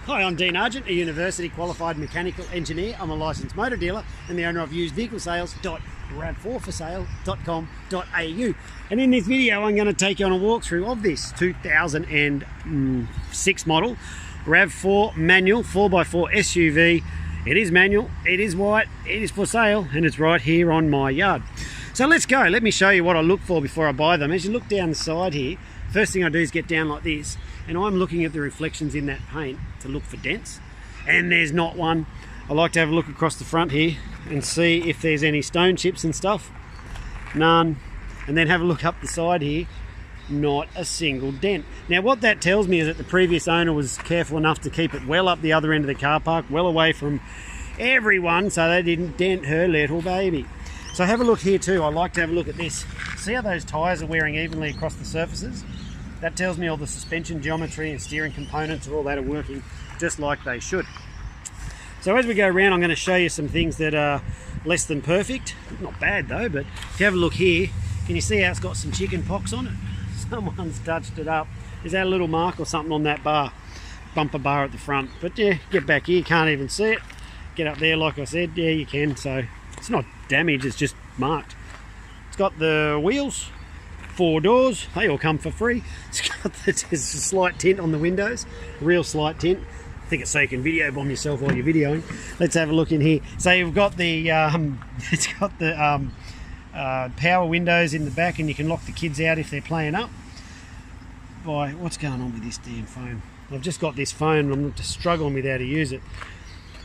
Hi, I'm Dean Argent, a university qualified mechanical engineer. I'm a licensed motor dealer and the owner of usedvehiclesales.rav4forsale.com.au. And in this video, I'm going to take you on a walkthrough of this 2006 model RAV4 manual 4x4 SUV. It is manual, it is white, it is for sale, and it's right here on my yard. So let's go. Let me show you what I look for before I buy them. As you look down the side here, first thing I do is get down like this, and I'm looking at the reflections in that paint to look for dents, and there's not one. I like to have a look across the front here and see if there's any stone chips and stuff. None. And then have a look up the side here, not a single dent. Now what that tells me is that the previous owner was careful enough to keep it well up the other end of the car park, well away from everyone, so they didn't dent her little baby. So have a look here too. I like to have a look at this. See how those tyres are wearing evenly across the surfaces? That tells me all the suspension geometry and steering components and all that are working just like they should. So as we go around, I'm going to show you some things that are less than perfect. Not bad though, but if you have a look here, can you see how it's got some chicken pox on it? Someone's touched it up. Is that a little mark or something on that bar? Bumper bar at the front. But yeah, get back here, can't even see it. Get up there, like I said, yeah you can. So it's not damaged, it's just marked. It's got the wheels, 4 doors, they all come for free. It's got there's a slight tint on the windows, real slight tint. I think it's so you can video bomb yourself while you're videoing. Let's have a look in here. So you've got the it's got the power windows in the back, and you can lock the kids out if they're playing up. Boy, what's going on with this damn phone? I've just got this phone and I'm just struggling with how to use it.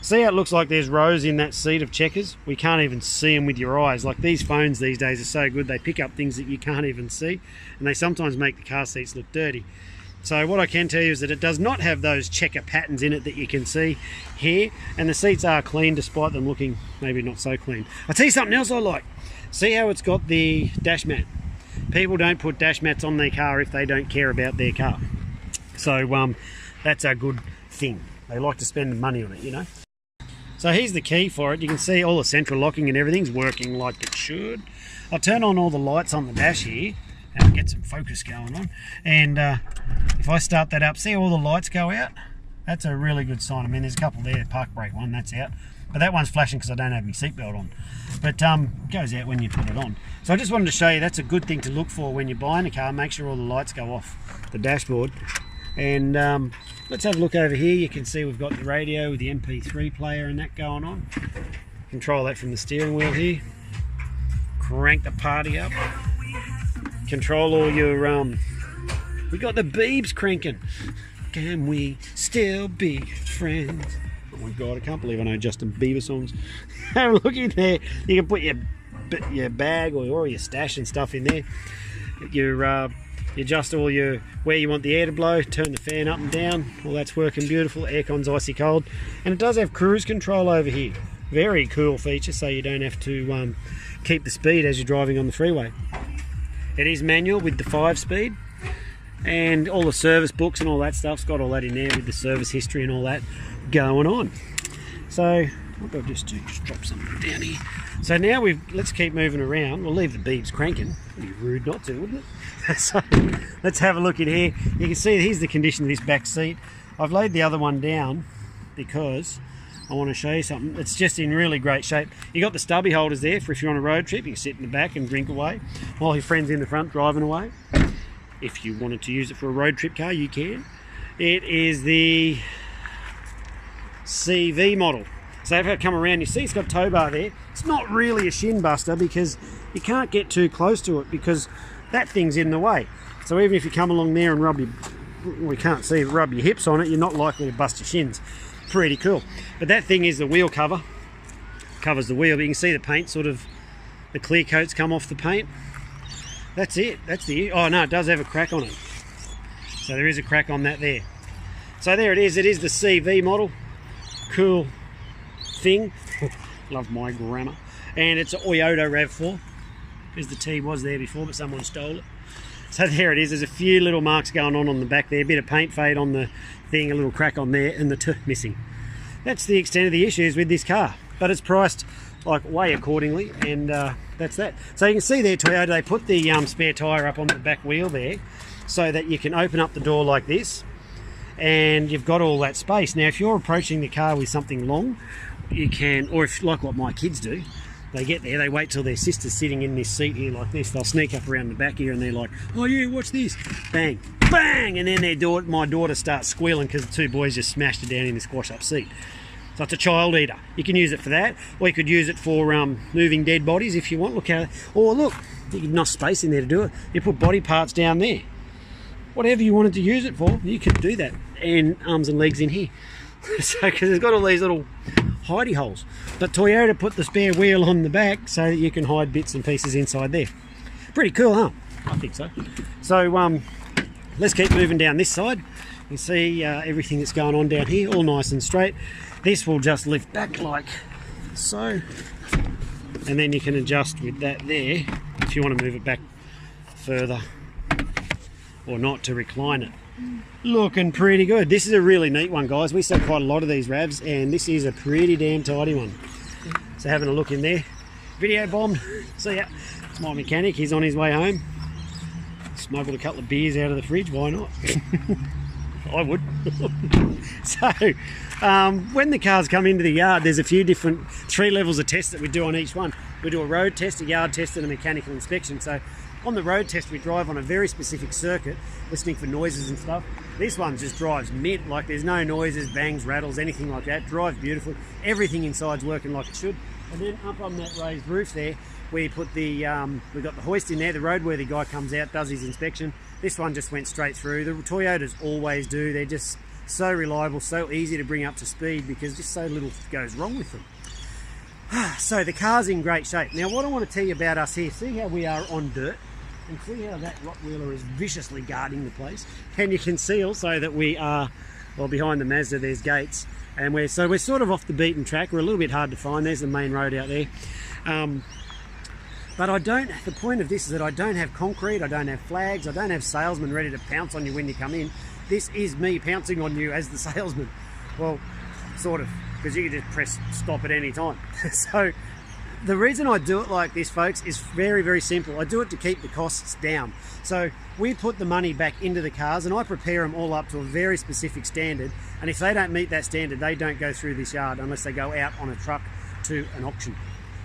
See how it looks like there's rows in that seat of checkers? We can't even see them with your eyes. Like these phones these days are so good, they pick up things that you can't even see, and they sometimes make the car seats look dirty. So what I can tell you is that it does not have those checker patterns in it that you can see here, and the seats are clean despite them looking maybe not so clean. I'll tell you something else I like. See how it's got the dash mat? People don't put dash mats on their car if they don't care about their car. So that's a good thing. They like to spend the money on it, you know. So here's the key for it. You can see all the central locking and everything's working like it should. I'll turn on all the lights on the dash here and get some focus going on. And if I start that up, see all the lights go out? That's a really good sign. I mean, there's a couple there, park brake one, that's out. But that one's flashing because I don't have my seatbelt on. But it goes out when you put it on. So I just wanted to show you that's a good thing to look for when you're buying a car. Make sure all the lights go off the dashboard. And let's have a look over here. You can see we've got the radio with the MP3 player and that going on. Control that from the steering wheel here. Crank the party up. Control all your we got the beebs cranking. Can we still be friends? Oh my god, I can't believe I know Justin Bieber songs. Have a look in there. You can put your bag or your stash and stuff in there. You adjust all your where you want the air to blow, turn the fan up and down. All that's working beautiful. Aircon's icy cold, and it does have cruise control over here. Very cool feature, so you don't have to keep the speed as you're driving on the freeway. It is manual with the 5-speed, and all the service books and all that stuff's got all that in there with the service history and all that going on. So what do I just do? Just drop something down here. So now let's keep moving around. We'll leave the beeps cranking. It'd be rude not to, wouldn't it? So let's have a look in here. You can see here's the condition of this back seat. I've laid the other one down because I want to show you something. It's just in really great shape. You got the stubby holders there for if you're on a road trip. You can sit in the back and drink away while your friend's in the front driving away. If you wanted to use it for a road trip car, you can. It is the CV model. So if I come around, you see it's got a tow bar there. It's not really a shin buster because you can't get too close to it because that thing's in the way. So even if you come along there and rub your hips on it, you're not likely to bust your shins. Pretty cool. But that thing is the wheel cover. Covers the wheel, but you can see the paint the clear coats come off the paint. That's it. Oh no, it does have a crack on it. So there is a crack on that there. So there it is. It is the CV model. Cool thing. Love my grammar. And it's a Toyota RAV4, because the T was there before but someone stole it. So there it is. There's a few little marks going on the back there, a bit of paint fade on the thing, a little crack on there, and the T missing. That's the extent of the issues with this car, but it's priced like way accordingly, and that's that. So you can see there Toyota, they put the spare tyre up on the back wheel there so that you can open up the door like this and you've got all that space. Now if you're approaching the car with something long, you can, or if like what my kids do, they get there, they wait till their sister's sitting in this seat here like this, they'll sneak up around the back here and they're like, oh yeah, watch this, bang, bang, and then my daughter starts squealing because the two boys just smashed her down in the squash up seat. So it's a child eater. You can use it for that, or you could use it for moving dead bodies if you want. Look how, or look, you get enough space in there to do it. You put body parts down there. Whatever you wanted to use it for, you could do that. And arms and legs in here. So, because it's got all these little hidey holes. But Toyota put the spare wheel on the back so that you can hide bits and pieces inside there. Pretty cool, huh? I think so. So let's keep moving down this side. You see everything that's going on down here, all nice and straight. This will just lift back like so. And then you can adjust with that there if you want to move it back further or not to recline it. Looking pretty good. This is a really neat one, guys. We sell quite a lot of these RAVs, and this is a pretty damn tidy one. So having a look in there. Video bombed. So yeah, it's my mechanic. He's on his way home. Smuggled a couple of beers out of the fridge. Why not? I would. So when the cars come into the yard, there's a few different 3 levels of tests that we do on each one. We do a road test, a yard test, and a mechanical inspection. So on the road test, we drive on a very specific circuit, listening for noises and stuff. This one just drives mint, like there's no noises, bangs, rattles, anything like that. Drives beautifully. Everything inside's working like it should. And then up on that raised roof there, we put the we've got the hoist in there. The roadworthy guy comes out, does his inspection. This one just went straight through. The Toyotas always do. They're just so reliable, so easy to bring up to speed because just so little goes wrong with them. So the car's in great shape. Now what I want to tell you about us here, see how we are on dirt, and see how that Rottweiler is viciously guarding the place. And you can see also that we are, well, behind the Mazda there's gates, and we're sort of off the beaten track. We're a little bit hard to find. There's the main road out there. But the point of this is that I don't have concrete, I don't have flags, I don't have salesmen ready to pounce on you when you come in. This is me pouncing on you as the salesman. Well, sort of, because you can just press stop at any time. So the reason I do it like this, folks, is very, very simple. I do it to keep the costs down. So we put the money back into the cars and I prepare them all up to a very specific standard. And if they don't meet that standard, they don't go through this yard unless they go out on a truck to an auction.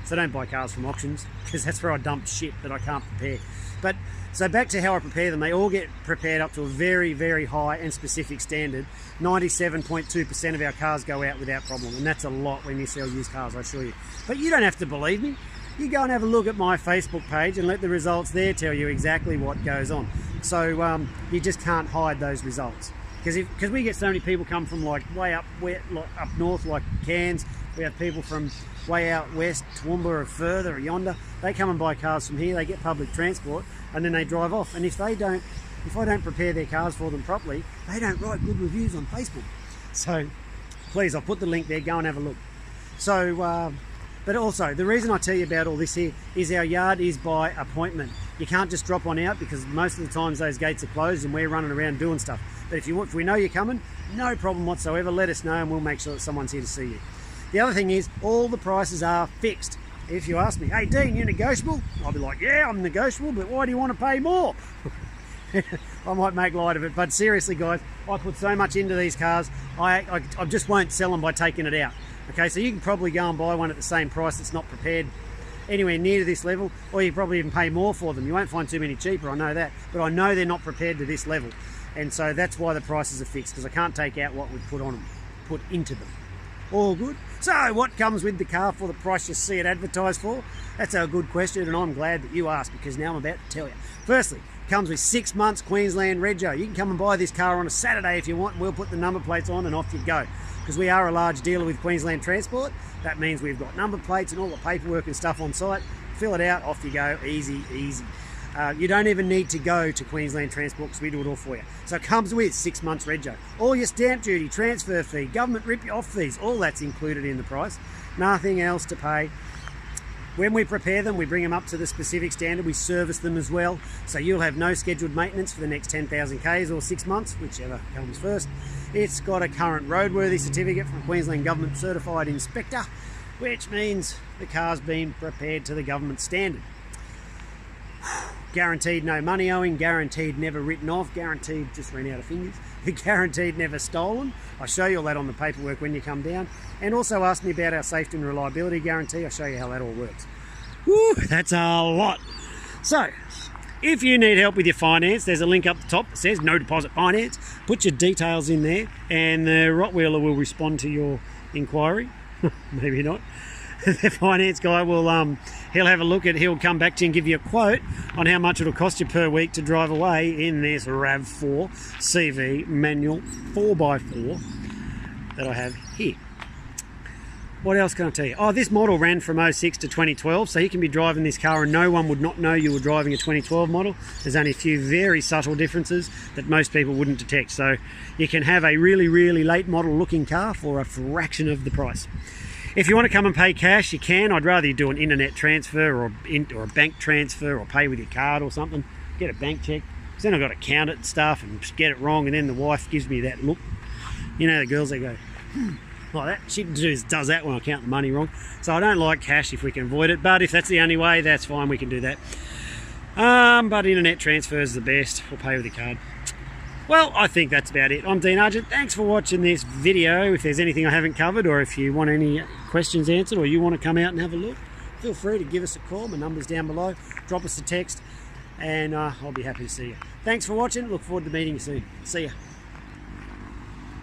So don't buy cars from auctions, because that's where I dump shit that I can't prepare. But so back to how I prepare them, they all get prepared up to a very, very high and specific standard. 97.2% of our cars go out without problem, and that's a lot when you sell used cars, I assure you. But you don't have to believe me. You go and have a look at my Facebook page and let the results there tell you exactly what goes on. So you just can't hide those results. Because we get so many people come from like way up north, like Cairns. We have people from way out west, Toowoomba or further or yonder. They come and buy cars from here, they get public transport, and then they drive off. And if I don't prepare their cars for them properly, they don't write good reviews on Facebook. So please, I'll put the link there, go and have a look. So, but also, the reason I tell you about all this here is our yard is by appointment. You can't just drop on out because most of the times those gates are closed and we're running around doing stuff. But if we know you're coming, no problem whatsoever, let us know and we'll make sure that someone's here to see you. The other thing is, all the prices are fixed. If you ask me, hey Dean, you're negotiable? I'll be like, yeah, I'm negotiable, but why do you want to pay more? I might make light of it, but seriously guys, I put so much into these cars, I just won't sell them by taking it out. Okay, so you can probably go and buy one at the same price that's not prepared anywhere near to this level, or you probably even pay more for them. You won't find too many cheaper, I know that, but I know they're not prepared to this level. And so that's why the prices are fixed, because I can't take out what we've put into them. All good. So what comes with the car for the price you see it advertised for? That's a good question, and I'm glad that you asked, because now I'm about to tell you. Firstly, it comes with 6 months Queensland rego. You can come and buy this car on a Saturday if you want, and we'll put the number plates on and off you go. Because we are a large dealer with Queensland Transport. That means we've got number plates and all the paperwork and stuff on site. Fill it out, off you go, easy, easy. You don't even need to go to Queensland Transport because we do it all for you. So it comes with 6 months rego. All your stamp duty, transfer fee, government rip-you-off fees, all that's included in the price. Nothing else to pay. When we prepare them, we bring them up to the specific standard. We service them as well. So you'll have no scheduled maintenance for the next 10,000 Ks or 6 months, whichever comes first. It's got a current roadworthy certificate from Queensland Government Certified Inspector, which means the car's been prepared to the government standard. Guaranteed no money owing, guaranteed never written off, guaranteed just ran out of fingers. You're guaranteed never stolen. I show you all that on the paperwork when you come down. And also ask me about our safety and reliability guarantee. I'll show you how that all works. Woo, that's a lot. So, if you need help with your finance, there's a link up the top that says no deposit finance. Put your details in there and the Rottweiler will respond to your inquiry. Maybe not. The finance guy will he'll have a look at, he'll come back to you and give you a quote on how much it'll cost you per week to drive away in this RAV4 CV manual 4x4 that I have here. What else can I tell you? Oh, this model ran from 06 to 2012, so you can be driving this car and no one would not know you were driving a 2012 model. There's only a few very subtle differences that most people wouldn't detect. So you can have a really, really late model looking car for a fraction of the price. If you want to come and pay cash, you can. I'd rather you do an internet transfer or a bank transfer or pay with your card or something. Get a bank check. So then I've got to count it and stuff and get it wrong, and then the wife gives me that look. You know the girls, they go, like that. She does that when I count the money wrong. So I don't like cash if we can avoid it, but if that's the only way, that's fine, we can do that. But internet transfer is the best, or pay with your card. Well, I think that's about it. I'm Dean Argent. Thanks for watching this video. If there's anything I haven't covered, or if you want any questions answered, or you want to come out and have a look, feel free to give us a call. My number's down below. Drop us a text, and I'll be happy to see you. Thanks for watching. Look forward to meeting you soon. See ya.